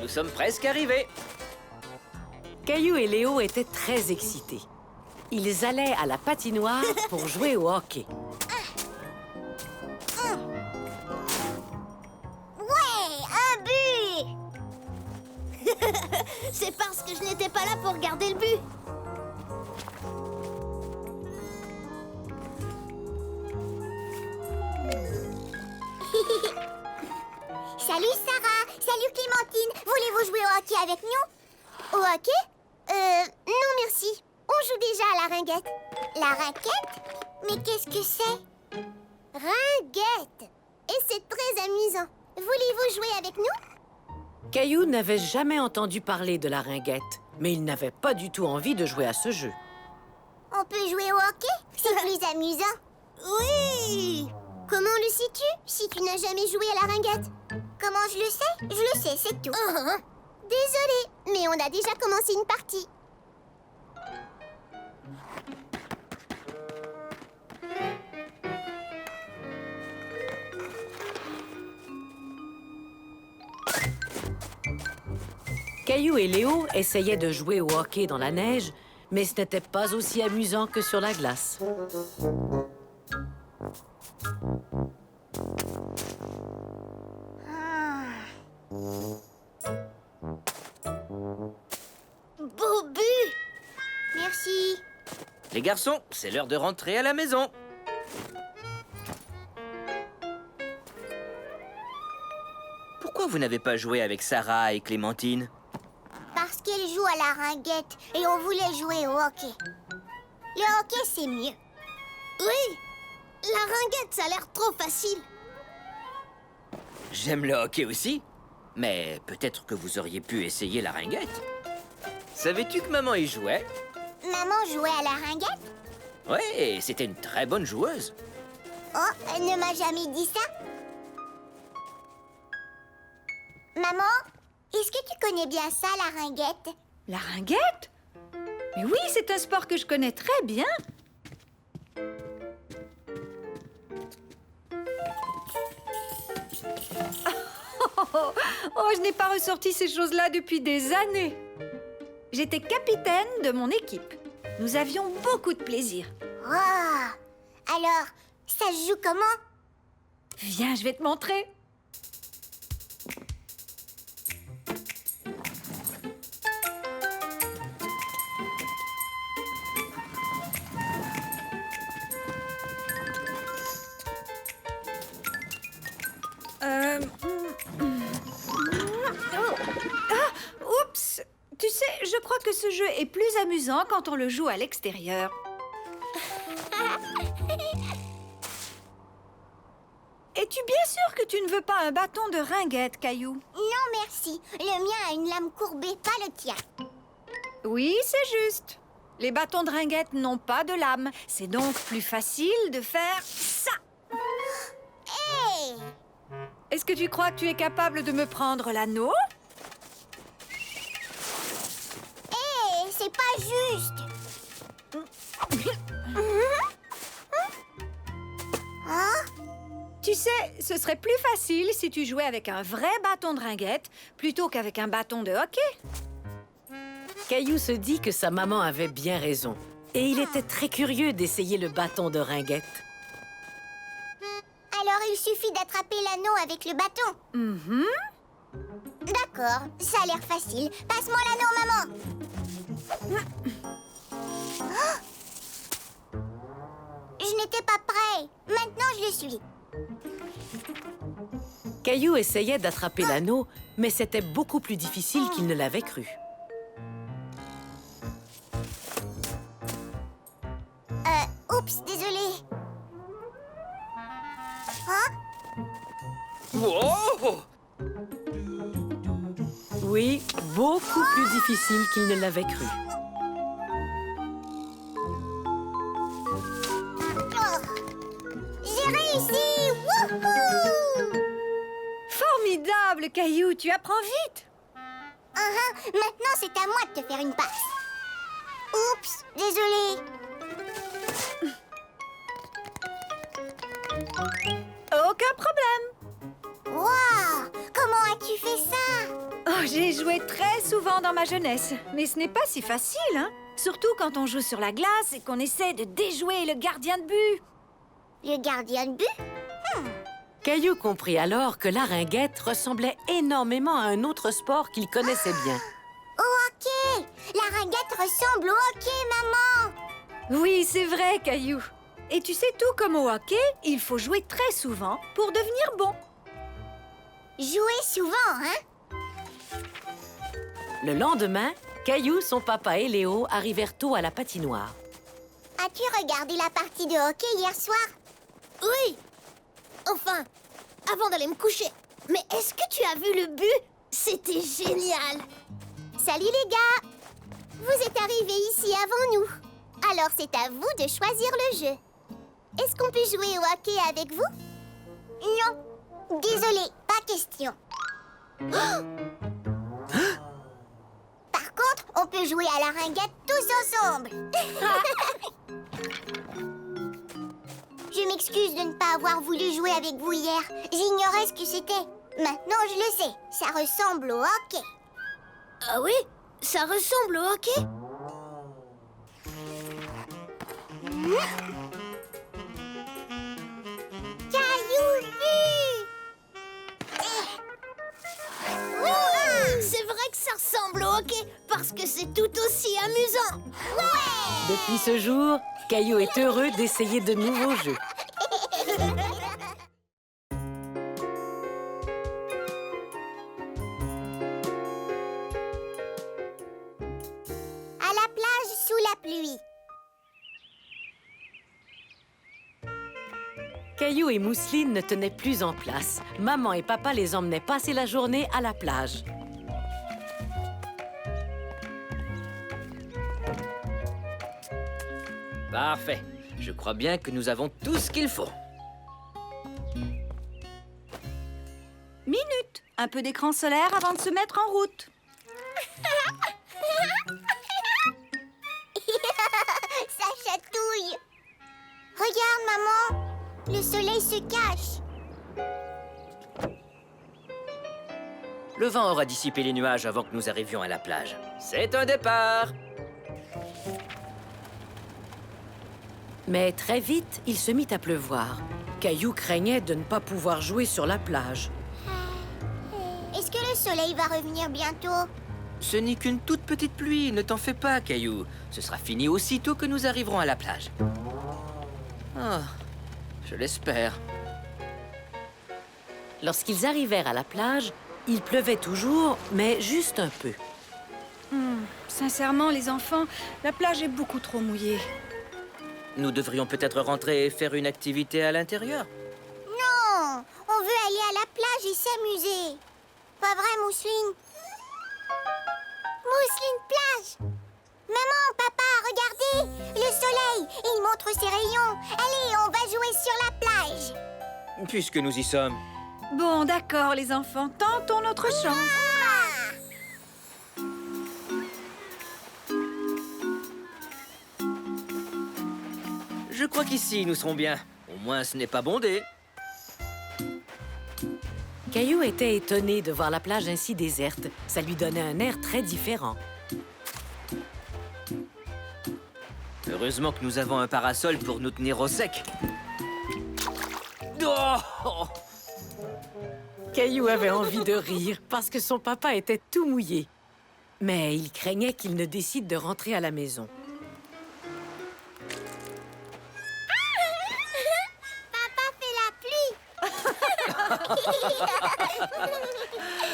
Nous sommes presque arrivés. Caillou et Léo étaient très excités. Ils allaient à la patinoire pour jouer au hockey. Ouais, un but! C'est parce que je n'étais pas là pour garder le but. Salut Sarah, salut Clémentine. Voulez-vous jouer au hockey avec nous? Au hockey? Non merci. On joue déjà à la ringuette. La raquette? Mais qu'est-ce que c'est? Ringuette. Et c'est très amusant. Voulez-vous jouer avec nous? Caillou n'avait jamais entendu parler de la ringuette, mais il n'avait pas du tout envie de jouer à ce jeu. On peut jouer au hockey? C'est plus amusant. Oui! Comment le sais-tu si tu n'as jamais joué à la ringuette? Comment je le sais? Je le sais, c'est tout. Désolée, mais on a déjà commencé une partie. Caillou et Léo essayaient de jouer au hockey dans la neige, mais ce n'était pas aussi amusant que sur la glace. Beau but! Merci. Les garçons, c'est l'heure de rentrer à la maison. Pourquoi vous n'avez pas joué avec Sarah et Clémentine? Parce qu'elle joue à la ringuette et on voulait jouer au hockey. Le hockey, c'est mieux. Oui, la ringuette, ça a l'air trop facile. J'aime le hockey aussi, mais peut-être que vous auriez pu essayer la ringuette. Savais-tu que maman y jouait? Maman jouait à la ringuette? Ouais, c'était une très bonne joueuse. Oh, elle ne m'a jamais dit ça. Maman, est-ce que tu connais bien ça, la ringuette? La ringuette? Mais oui, c'est un sport que je connais très bien. Oh, je n'ai pas ressorti ces choses-là depuis des années. J'étais capitaine de mon équipe. Nous avions beaucoup de plaisir. Oh, alors, ça se joue comment? Viens, je vais te montrer. Oups! Tu sais, je crois que ce jeu est plus amusant quand on le joue à l'extérieur. Es-tu bien sûr que tu ne veux pas un bâton de ringuette, Caillou? Non, merci. Le mien a une lame courbée, pas le tien. Oui, c'est juste. Les bâtons de ringuette n'ont pas de lame. C'est donc plus facile de faire ça. Hé! Est-ce que tu crois que tu es capable de me prendre l'anneau? Hé, c'est pas juste. Hein? Tu sais, ce serait plus facile si tu jouais avec un vrai bâton de ringuette plutôt qu'avec un bâton de hockey. Caillou se dit que sa maman avait bien raison. Et il était très curieux d'essayer le bâton de ringuette. Alors il suffit d'attraper l'anneau avec le bâton. D'accord, ça a l'air facile. Passe-moi l'anneau, maman. Oh! Je n'étais pas prêt. Maintenant, je le suis. Caillou essayait d'attraper l'anneau, mais c'était beaucoup plus difficile qu'il ne l'avait cru. Oups, désolé. Hein? Wow! Oui, beaucoup plus difficile qu'il ne l'avait cru. J'ai réussi! Wouhou! Formidable, Caillou, tu apprends vite. Maintenant, c'est à moi de te faire une passe. Oups, désolé. Aucun problème. Waouh! Comment j'ai joué très souvent dans ma jeunesse, mais ce n'est pas si facile, hein? Surtout quand on joue sur la glace et qu'on essaie de déjouer le gardien de but. Le gardien de but? Caillou comprit alors que la ringuette ressemblait énormément à un autre sport qu'il connaissait bien. Au hockey! La ringuette ressemble au hockey, maman! Oui, c'est vrai, Caillou. Et tu sais, tout comme au hockey, il faut jouer très souvent pour devenir bon. Jouer souvent, hein? Le lendemain, Caillou, son papa et Léo arrivèrent tôt à la patinoire. As-tu regardé la partie de hockey hier soir? Oui. Enfin, avant d'aller me coucher. Mais est-ce que tu as vu le but? C'était génial. Salut les gars! Vous êtes arrivés ici avant nous. Alors c'est à vous de choisir le jeu. Est-ce qu'on peut jouer au hockey avec vous? Non. Désolé, pas question. Par contre, on peut jouer à la ringuette tous ensemble. Je m'excuse de ne pas avoir voulu jouer avec vous hier. J'ignorais ce que c'était. Maintenant, je le sais. Ça ressemble au hockey. Ah oui? Ça ressemble au hockey? Caillou but! C'est vrai que ça ressemble au hockey parce que c'est tout aussi amusant. Depuis ce jour, Caillou est heureux d'essayer de nouveaux jeux. À la plage sous la pluie. Caillou et Mousseline ne tenaient plus en place. Maman et papa les emmenaient passer la journée à la plage. Parfait. Je crois bien que nous avons tout ce qu'il faut. Minute. Un peu d'écran solaire avant de se mettre en route. Ça chatouille. Regarde, maman. Le soleil se cache. Le vent aura dissipé les nuages avant que nous arrivions à la plage. C'est un départ! Mais très vite, il se mit à pleuvoir. Caillou craignait de ne pas pouvoir jouer sur la plage. Est-ce que le soleil va revenir bientôt? Ce n'est qu'une toute petite pluie, ne t'en fais pas, Caillou. Ce sera fini aussitôt que nous arriverons à la plage. Ah, je l'espère. Lorsqu'ils arrivèrent à la plage, il pleuvait toujours, mais juste un peu. Sincèrement, les enfants, la plage est beaucoup trop mouillée. Nous devrions peut-être rentrer et faire une activité à l'intérieur. Non, on veut aller à la plage et s'amuser. Pas vrai, Mousseline? Mousseline plage! Maman, papa, regardez! Le soleil, il montre ses rayons. Allez, on va jouer sur la plage. Puisque nous y sommes. Bon, d'accord, les enfants, tentons notre chance. Je crois qu'ici, nous serons bien. Au moins, ce n'est pas bondé. Caillou était étonné de voir la plage ainsi déserte. Ça lui donnait un air très différent. Heureusement que nous avons un parasol pour nous tenir au sec. Oh! Caillou avait envie de rire parce que son papa était tout mouillé. Mais il craignait qu'il ne décide de rentrer à la maison.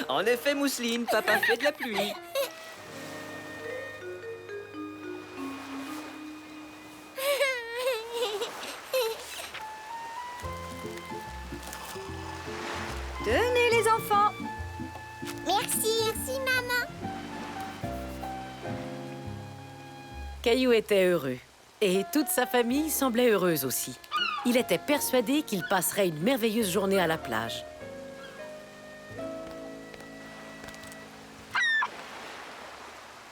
En effet, Mousseline, papa fait de la pluie. Tenez, les enfants. Merci, maman. Caillou était heureux. Et toute sa famille semblait heureuse aussi. Il était persuadé qu'il passerait une merveilleuse journée à la plage.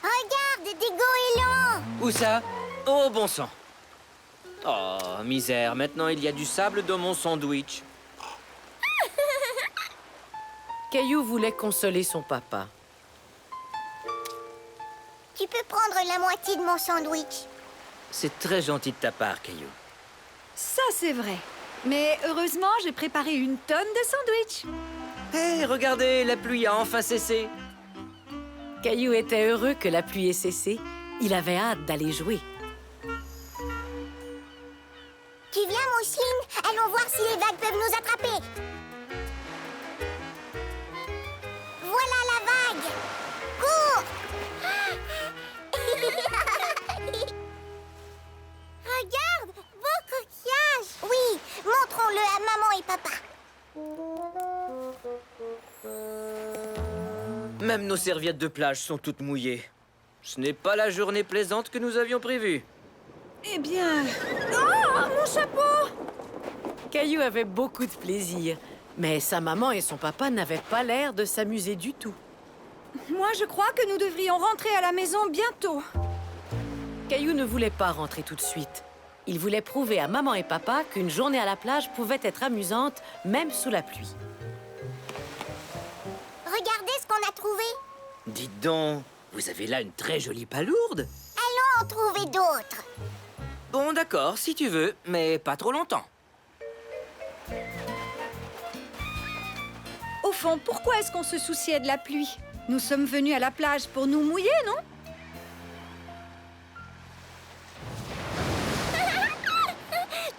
Regarde, des goélands. Où ça? Oh, bon sang. Oh, misère, maintenant il y a du sable dans mon sandwich. Caillou voulait consoler son papa. peux prendre la moitié de mon sandwich. C'est très gentil de ta part, Caillou. Ça, c'est vrai. Mais heureusement, j'ai préparé une tonne de sandwichs. Hé, regardez, la pluie a enfin cessé. Caillou était heureux que la pluie ait cessé. Il avait hâte d'aller jouer. Tu viens, Mousseline? Allons voir si les vagues peuvent nous attraper. Voilà la vague. Cours! Regarde, beau coquillage. Oui, montrons-le à maman et papa. Même nos serviettes de plage sont toutes mouillées. Ce n'est pas la journée plaisante que nous avions prévue. Eh bien... Oh, mon chapeau! Caillou avait beaucoup de plaisir, mais sa maman et son papa n'avaient pas l'air de s'amuser du tout. Moi, je crois que nous devrions rentrer à la maison bientôt. Caillou ne voulait pas rentrer tout de suite. Il voulait prouver à maman et papa qu'une journée à la plage pouvait être amusante, même sous la pluie. Regardez ce qu'on a trouvé. Dites donc, vous avez là une très jolie palourde. Allons en trouver d'autres. Bon, d'accord, si tu veux, mais pas trop longtemps. Au fond, pourquoi est-ce qu'on se souciait de la pluie? Nous sommes venus à la plage pour nous mouiller, non?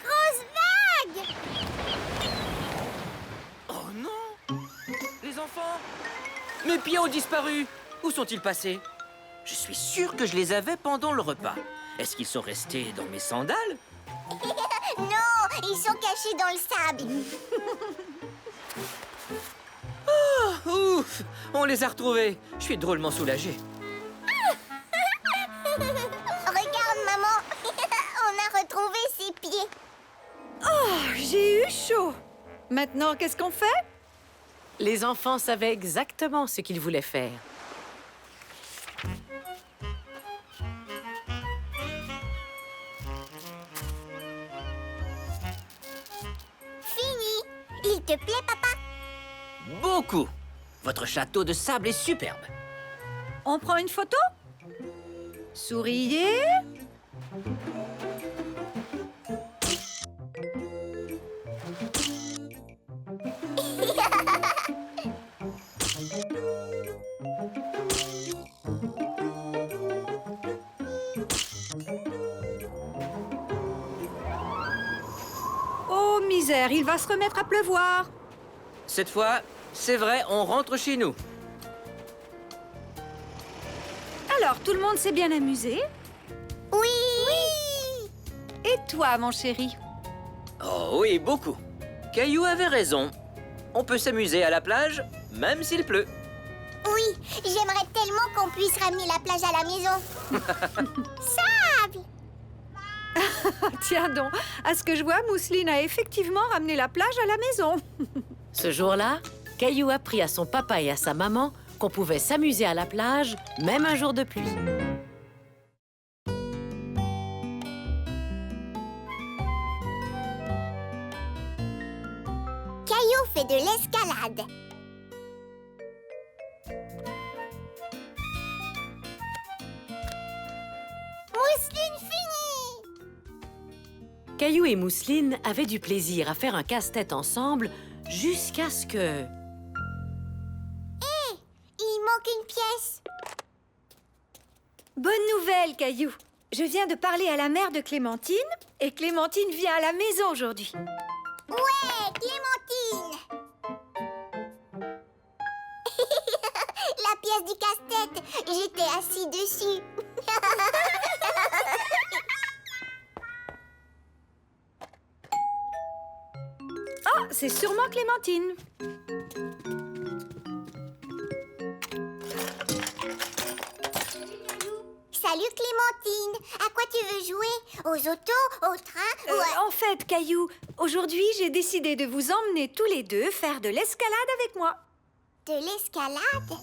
Grosse vague! Oh non! Les enfants! Mes pieds ont disparu! Où sont-ils passés? Je suis sûr que je les avais pendant le repas. Est-ce qu'ils sont restés dans mes sandales? Non, ils sont cachés dans le sable. Ouf! On les a retrouvés. Je suis drôlement soulagé. Regarde, maman. On a retrouvé ses pieds. Oh, j'ai eu chaud. Maintenant, qu'est-ce qu'on fait? Les enfants savaient exactement ce qu'ils voulaient faire. Fini. Il te plaît, papa? Beaucoup! Votre château de sable est superbe. On prend une photo? Souriez. Oh, misère, il va se remettre à pleuvoir. Cette fois, c'est vrai, on rentre chez nous. Alors, tout le monde s'est bien amusé? Oui. Et toi, mon chéri? Oh oui, beaucoup. Caillou avait raison. On peut s'amuser à la plage, même s'il pleut. Oui, j'aimerais tellement qu'on puisse ramener la plage à la maison. Sable! Tiens donc, à ce que je vois, Mousseline a effectivement ramené la plage à la maison. Ce jour-là, Caillou apprit à son papa et à sa maman qu'on pouvait s'amuser à la plage, même un jour de pluie. Caillou fait de l'escalade. Mousseline finie! Caillou et Mousseline avaient du plaisir à faire un casse-tête ensemble jusqu'à ce que... Il manque une pièce. Bonne nouvelle, Caillou. Je viens de parler à la mère de Clémentine et Clémentine vient à la maison aujourd'hui. Ouais, Clémentine! La pièce du casse-tête, j'étais assis dessus. Ah, c'est sûrement Clémentine. Salut Clémentine, à quoi tu veux jouer? Aux autos, au train ou à... En fait, Caillou, aujourd'hui, j'ai décidé de vous emmener tous les deux faire de l'escalade avec moi. De l'escalade?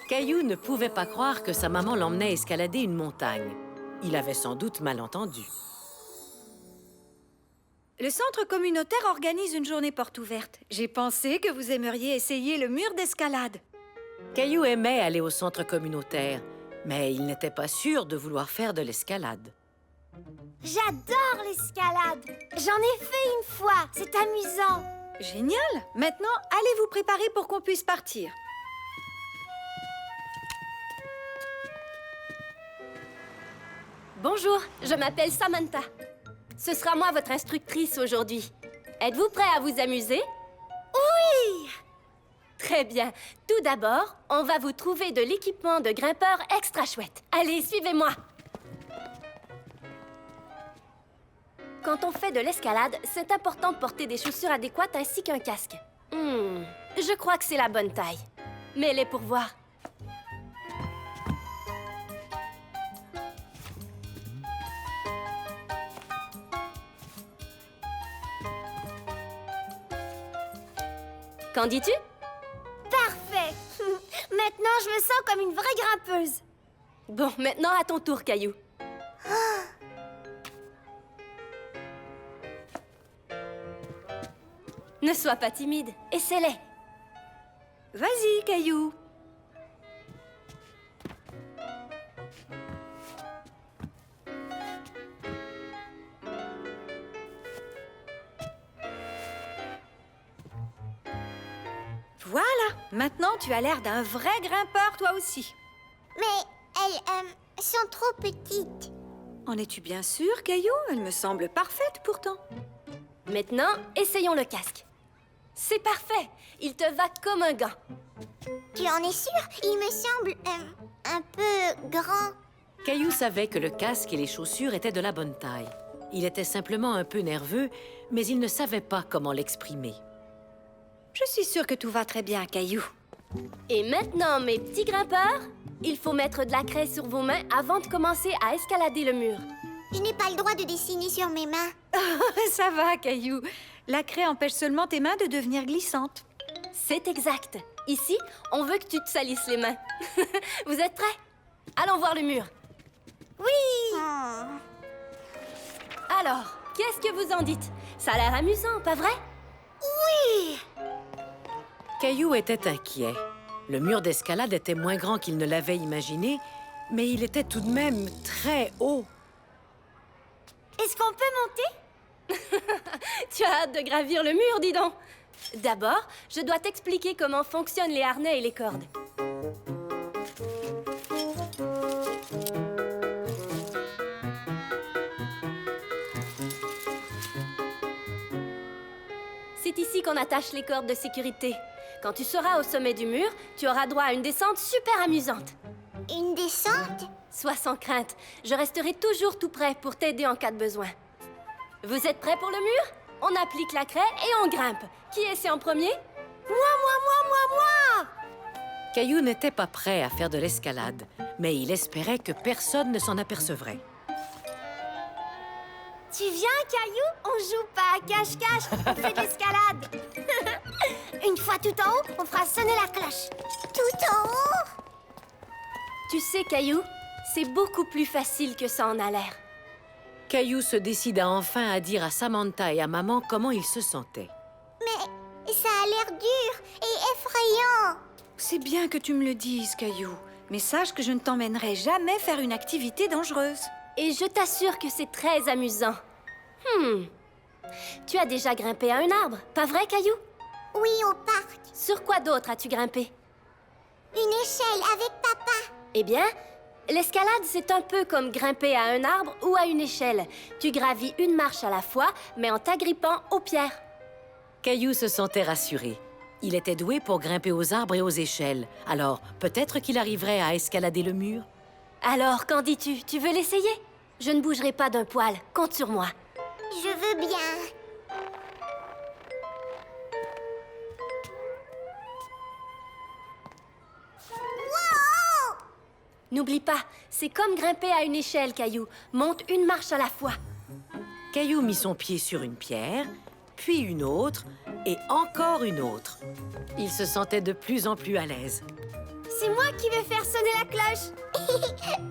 Caillou ne pouvait pas croire que sa maman l'emmenait escalader une montagne. Il avait sans doute mal entendu. Le centre communautaire organise une journée porte ouverte. J'ai pensé que vous aimeriez essayer le mur d'escalade. Caillou aimait aller au centre communautaire, mais il n'était pas sûr de vouloir faire de l'escalade. J'adore l'escalade. J'en ai fait une fois. C'est amusant. Génial! Maintenant, allez vous préparer pour qu'on puisse partir. Bonjour, je m'appelle Samantha. Ce sera moi votre instructrice aujourd'hui. Êtes-vous prêt à vous amuser? Oui! Très bien. Tout d'abord, on va vous trouver de l'équipement de grimpeur extra chouette. Allez, suivez-moi. Quand on fait de l'escalade, c'est important de porter des chaussures adéquates ainsi qu'un casque. Je crois que c'est la bonne taille. Mets-les pour voir. Qu'en dis-tu? Parfait. Maintenant, je me sens comme une vraie grimpeuse. Bon, maintenant à ton tour, Caillou. Ne sois pas timide, essaie-les. Vas-y, Caillou. Voilà, maintenant tu as l'air d'un vrai grimpeur toi aussi. Mais elles sont trop petites. En es-tu bien sûr, Caillou? Elle me semble parfaite pourtant. Maintenant, essayons le casque. C'est parfait, il te va comme un gant. Tu en es sûre? Il me semble un peu grand. Caillou savait que le casque et les chaussures étaient de la bonne taille. Il était simplement un peu nerveux, mais il ne savait pas comment l'exprimer. Je suis sûre que tout va très bien, Caillou. Et maintenant, mes petits grimpeurs, il faut mettre de la craie sur vos mains avant de commencer à escalader le mur. Je n'ai pas le droit de dessiner sur mes mains. Ça va, Caillou. La craie empêche seulement tes mains de devenir glissantes. C'est exact. Ici, on veut que tu te salisses les mains. Vous êtes prêts? Allons voir le mur. Oui. Alors, qu'est-ce que vous en dites? Ça a l'air amusant, pas vrai? Caillou était inquiet. Le mur d'escalade était moins grand qu'il ne l'avait imaginé, mais il était tout de même très haut. Est-ce qu'on peut monter? Tu as hâte de gravir le mur, dis donc. D'abord, je dois t'expliquer comment fonctionnent les harnais et les cordes. C'est ici qu'on attache les cordes de sécurité. Quand tu seras au sommet du mur, tu auras droit à une descente super amusante. Une descente? Sois sans crainte, je resterai toujours tout prêt pour t'aider en cas de besoin. Vous êtes prêts pour le mur? On applique la craie et on grimpe. Qui essaie en premier? Moi! Caillou n'était pas prêt à faire de l'escalade, mais il espérait que personne ne s'en apercevrait. Tu viens, Caillou? On joue pas à cache-cache, on fait de l'escalade. Une fois tout en haut, on fera sonner la cloche. Tout en haut? Tu sais, Caillou, c'est beaucoup plus facile que ça en a l'air. Caillou se décida enfin à dire à Samantha et à maman comment il se sentait. Mais ça a l'air dur et effrayant. C'est bien que tu me le dises, Caillou. Mais sache que je ne t'emmènerai jamais faire une activité dangereuse. Et je t'assure que c'est très amusant. Tu as déjà grimpé à un arbre, pas vrai, Caillou? Oui, au parc. Sur quoi d'autre as-tu grimpé? Une échelle avec papa. Eh bien, l'escalade, c'est un peu comme grimper à un arbre ou à une échelle. Tu gravis une marche à la fois, mais en t'agrippant aux pierres. Caillou se sentait rassuré. Il était doué pour grimper aux arbres et aux échelles. Alors, peut-être qu'il arriverait à escalader le mur? Alors, qu'en dis-tu? Tu veux l'essayer? Je ne bougerai pas d'un poil. Compte sur moi. Je veux bien. Wow! N'oublie pas, c'est comme grimper à une échelle, Caillou. Monte une marche à la fois. Caillou mit son pied sur une pierre, puis une autre, et encore une autre. Il se sentait de plus en plus à l'aise. C'est moi qui vais faire sonner la cloche.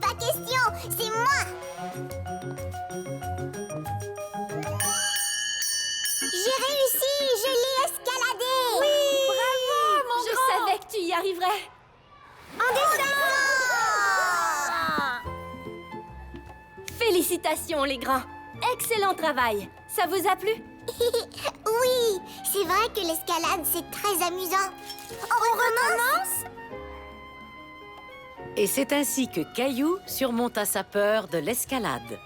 Pas question, c'est moi. J'ai réussi, je l'ai escaladé. Bravo, mon Je savais que tu y arriverais. Félicitations, les grands. Excellent travail. Ça vous a plu? Oui, c'est vrai que l'escalade, c'est très amusant. On recommence? Et c'est ainsi que Caillou surmonta sa peur de l'escalade.